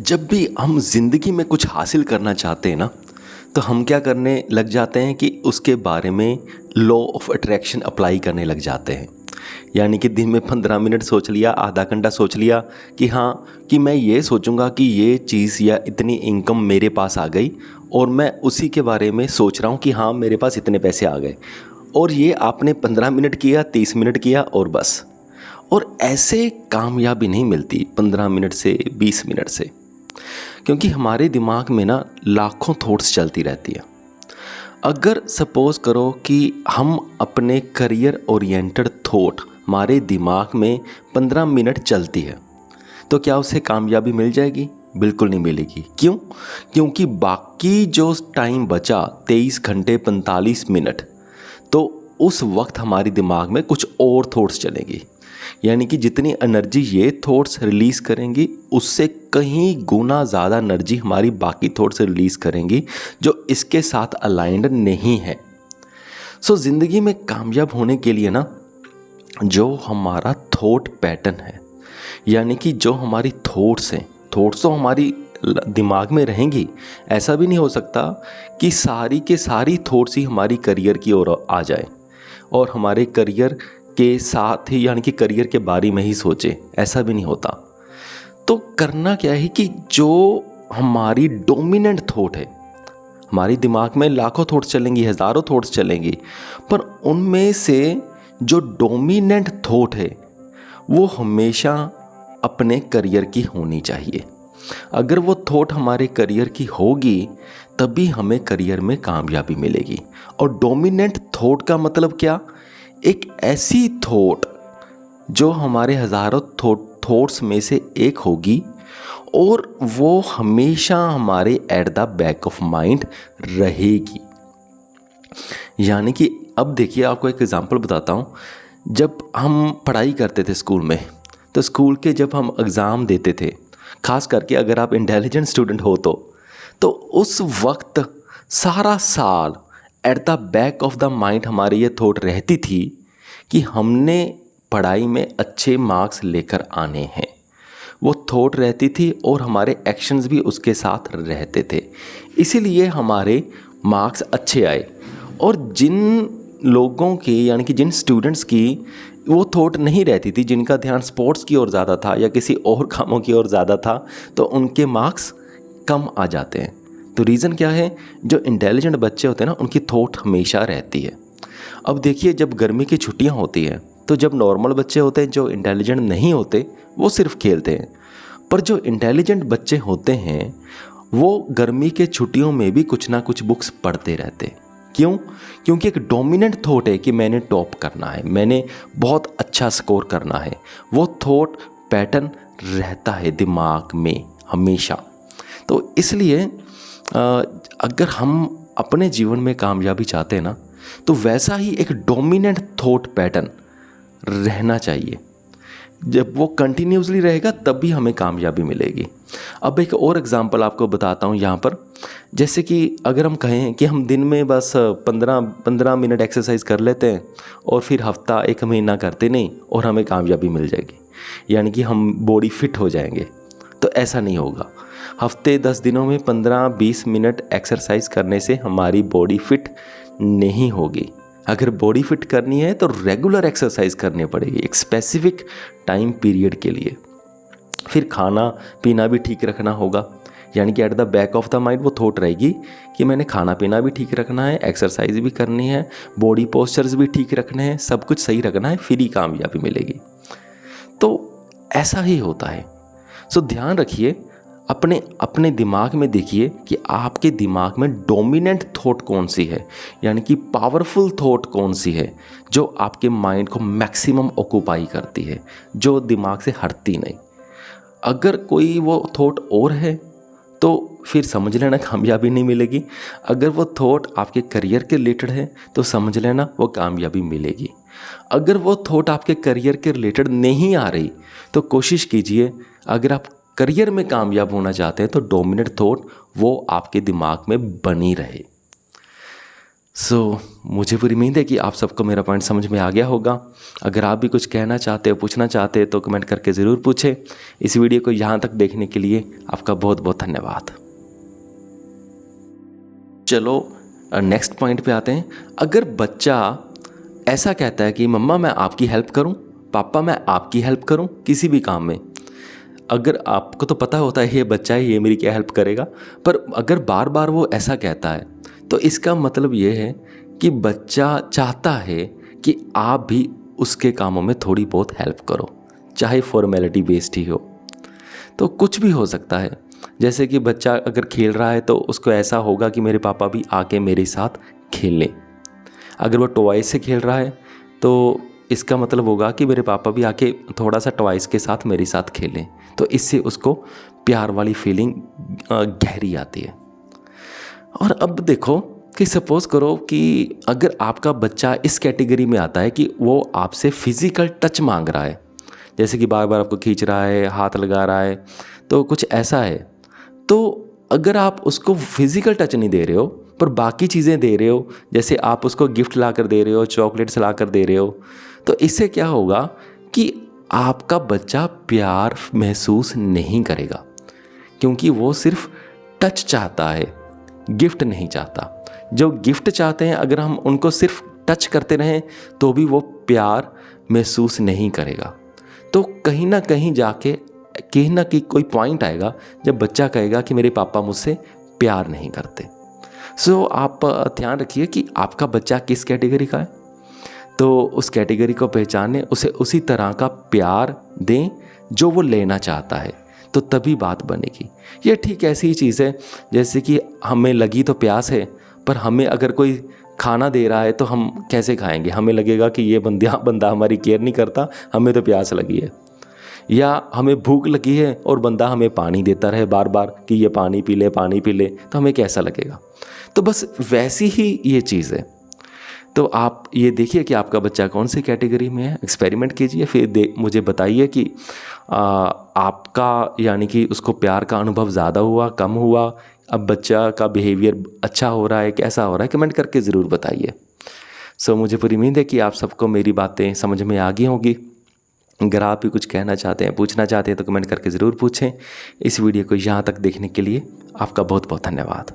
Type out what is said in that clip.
जब भी हम ज़िंदगी में कुछ हासिल करना चाहते हैं ना, तो हम क्या करने लग जाते हैं कि उसके बारे में लॉ ऑफ अट्रैक्शन अप्लाई करने लग जाते हैं। यानी कि दिन में 15 मिनट सोच लिया, आधा घंटा सोच लिया कि हाँ, कि मैं ये सोचूंगा कि ये चीज़ या इतनी इनकम मेरे पास आ गई और मैं उसी के बारे में सोच रहा हूँ कि हाँ, मेरे पास इतने पैसे आ गए। और ये आपने 15 मिनट किया, 30 मिनट किया और बस। और ऐसे कामयाबी नहीं मिलती 15 मिनट से, 20 मिनट से, क्योंकि हमारे दिमाग में ना लाखों थॉट्स चलती रहती है। अगर सपोज करो कि हम अपने करियर ओरिएंटेड थॉट हमारे दिमाग में 15 मिनट चलती है, तो क्या उसे कामयाबी मिल जाएगी? बिल्कुल नहीं मिलेगी। क्यों? क्योंकि बाकी जो टाइम बचा 23 घंटे 45 मिनट, तो उस वक्त हमारे दिमाग में कुछ और थॉट्स चलेंगी। यानी कि जितनी एनर्जी ये थॉट्स रिलीज़ करेंगी, उससे कहीं गुना ज़्यादा एनर्जी हमारी बाकी थॉट्स रिलीज़ करेंगी जो इसके साथ अलाइंड नहीं है। सो ज़िंदगी में कामयाब होने के लिए ना, जो हमारा थॉट पैटर्न है, यानी कि जो हमारी थॉट्स हैं, थॉट्स तो हमारी दिमाग में रहेंगी। ऐसा भी नहीं हो सकता कि सारी के सारी थॉट्स ही हमारी करियर की ओर आ जाए और हमारे करियर के साथ ही, यानी कि करियर के बारे में ही सोचे। ऐसा भी नहीं होता। तो करना क्या है कि जो हमारी डोमिनेंट थॉट है, हमारी दिमाग में लाखों थॉट्स चलेंगी, हज़ारों थॉट्स चलेंगी, पर उनमें से जो डोमिनेंट थॉट है वो हमेशा अपने करियर की होनी चाहिए। अगर वो थॉट हमारे करियर की होगी, तभी हमें करियर में कामयाबी मिलेगी। और डोमिनेंट थॉट का मतलब क्या? एक ऐसी थॉट जो हमारे हज़ारों थॉट्स में से एक होगी और वो हमेशा हमारे at the back of mind रहेगी। यानी कि अब देखिए, आपको एक एग्जांपल बताता हूँ। जब हम पढ़ाई करते थे स्कूल में, तो स्कूल के जब हम एग्ज़ाम देते थे, ख़ास करके अगर आप इंटेलिजेंट स्टूडेंट हो तो उस वक्त सारा साल at the back of the mind हमारी ये थॉट रहती थी कि हमने पढ़ाई में अच्छे मार्क्स लेकर आने हैं। वो थॉट रहती थी और हमारे एक्शंस भी उसके साथ रहते थे, इसीलिए हमारे मार्क्स अच्छे आए। और जिन लोगों की, यानी कि जिन स्टूडेंट्स की वो थॉट नहीं रहती थी, जिनका ध्यान स्पोर्ट्स की ओर ज़्यादा था या किसी और कामों की ओर ज़्यादा था, तो उनके मार्क्स कम आ जाते हैं। तो रीज़न क्या है? जो इंटेलिजेंट बच्चे होते हैं ना, उनकी थॉट हमेशा रहती है। अब देखिए, जब गर्मी की छुट्टियां होती हैं, तो जब नॉर्मल बच्चे होते हैं जो इंटेलिजेंट नहीं होते, वो सिर्फ खेलते हैं। पर जो इंटेलिजेंट बच्चे होते हैं, वो गर्मी के छुट्टियों में भी कुछ ना कुछ बुक्स पढ़ते रहते हैं। क्यों? क्योंकि एक डोमिनेंट थॉट है कि मैंने टॉप करना है, मैंने बहुत अच्छा स्कोर करना है। वो थॉट पैटर्न रहता है दिमाग में हमेशा। तो इसलिए अगर हम अपने जीवन में कामयाबी चाहते हैं ना, तो वैसा ही एक डोमिनेंट थॉट पैटर्न रहना चाहिए। जब वो कंटिन्यूसली रहेगा, तब भी हमें कामयाबी मिलेगी। अब एक और एग्जांपल आपको बताता हूँ यहाँ पर। जैसे कि अगर हम कहें कि हम दिन में बस 15 मिनट एक्सरसाइज कर लेते हैं और फिर हफ्ता, एक महीना करते नहीं और हमें कामयाबी मिल जाएगी, यानी कि हम बॉडी फिट हो जाएंगे, तो ऐसा नहीं होगा। हफ्ते 10 दिनों में 15-20 मिनट एक्सरसाइज करने से हमारी बॉडी फिट नहीं होगी। अगर बॉडी फिट करनी है तो रेगुलर एक्सरसाइज करनी पड़ेगी, एक स्पेसिफिक टाइम पीरियड के लिए। फिर खाना पीना भी ठीक रखना होगा, यानी कि at the back of the mind वो थॉट रहेगी कि मैंने खाना पीना भी ठीक रखना है, एक्सरसाइज भी करनी है, बॉडी पोस्चर्स भी ठीक रखने हैं, सब कुछ सही रखना है, फिर ही कामयाबी मिलेगी। तो ऐसा ही होता है। सो ध्यान रखिए, अपने दिमाग में देखिए कि आपके दिमाग में डोमिनेंट थॉट कौन सी है, यानी कि पावरफुल थॉट कौन सी है जो आपके माइंड को मैक्सिमम ऑक्यूपाई करती है, जो दिमाग से हटती नहीं। अगर कोई वो थॉट और है, तो फिर समझ लेना कामयाबी नहीं मिलेगी। अगर वो थॉट आपके करियर के रिलेटेड है, तो समझ लेना वो कामयाबी मिलेगी। अगर वो थॉट आपके करियर के रिलेटेड नहीं आ रही, तो कोशिश कीजिए, अगर आप करियर में कामयाब होना चाहते हैं, तो डोमिनेंट थॉट वो आपके दिमाग में बनी रहे। मुझे पूरी उम्मीद है कि आप सबको मेरा पॉइंट समझ में आ गया होगा। अगर आप भी कुछ कहना चाहते हो, पूछना चाहते हो तो कमेंट करके ज़रूर पूछें। इस वीडियो को यहाँ तक देखने के लिए आपका बहुत बहुत धन्यवाद। चलो नेक्स्ट पॉइंट पे आते हैं। अगर बच्चा ऐसा कहता है कि मम्मा मैं आपकी हेल्प करूं, पापा मैं आपकी हेल्प करूं किसी भी काम में, अगर आपको तो पता होता है ये बच्चा है, ये मेरी क्या हेल्प करेगा, पर अगर बार बार वो ऐसा कहता है तो इसका मतलब ये है कि बच्चा चाहता है कि आप भी उसके कामों में थोड़ी बहुत हेल्प करो, चाहे फॉर्मेलिटी बेस्ड ही हो। तो कुछ भी हो सकता है, जैसे कि बच्चा अगर खेल रहा है तो उसको ऐसा होगा कि मेरे पापा भी आके मेरे साथ खेल लें। अगर वो टॉयज़ से खेल रहा है तो इसका मतलब होगा कि मेरे पापा भी आके थोड़ा सा टॉयज़ के साथ मेरे साथ खेलें। तो इससे उसको प्यार वाली फीलिंग गहरी आती है। और अब देखो कि सपोज़ करो कि अगर आपका बच्चा इस कैटेगरी में आता है कि वो आपसे फ़िज़िकल टच मांग रहा है, जैसे कि बार बार आपको खींच रहा है, हाथ लगा रहा है, तो कुछ ऐसा है, तो अगर आप उसको फिज़िकल टच नहीं दे रहे हो पर बाकी चीज़ें दे रहे हो, जैसे आप उसको गिफ्ट ला कर दे रहे हो, चॉकलेट्स ला कर दे रहे हो, तो इससे क्या होगा कि आपका बच्चा प्यार महसूस नहीं करेगा, क्योंकि वो सिर्फ टच चाहता है, गिफ्ट नहीं चाहता। जो गिफ्ट चाहते हैं अगर हम उनको सिर्फ टच करते रहें तो भी वो प्यार महसूस नहीं करेगा। तो कहीं ना कहीं जाके कहीं ना कहीं कोई पॉइंट आएगा जब बच्चा कहेगा कि मेरे पापा मुझसे प्यार नहीं करते। आप ध्यान रखिए कि आपका बच्चा किस कैटेगरी का है, तो उस कैटेगरी को पहचानें, उसे उसी तरह का प्यार दें जो वो लेना चाहता है, तो तभी बात बनेगी। ये ठीक ऐसी ही चीज़ है जैसे कि हमें लगी तो प्यास है, पर हमें अगर कोई खाना दे रहा है तो हम कैसे खाएंगे? हमें लगेगा कि ये बंदा हमारी केयर नहीं करता, हमें तो प्यास लगी है। या हमें भूख लगी है और बंदा हमें पानी देता रहे बार बार कि ये पानी पी ले, पानी पी ले, तो हमें कैसा लगेगा? तो बस वैसी ही ये चीज़ है। तो आप ये देखिए कि आपका बच्चा कौन सी कैटेगरी में है, एक्सपेरिमेंट कीजिए, फिर मुझे बताइए कि आपका यानी कि उसको प्यार का अनुभव ज़्यादा हुआ, कम हुआ, अब बच्चा का बिहेवियर अच्छा हो रहा है, कैसा हो रहा है, कमेंट करके ज़रूर बताइए। मुझे पूरी उम्मीद है कि आप सबको मेरी बातें समझ में आ गई होंगी। अगर आप भी कुछ कहना चाहते हैं, पूछना चाहते हैं तो कमेंट करके ज़रूर पूछें। इस वीडियो को यहाँ तक देखने के लिए आपका बहुत बहुत धन्यवाद।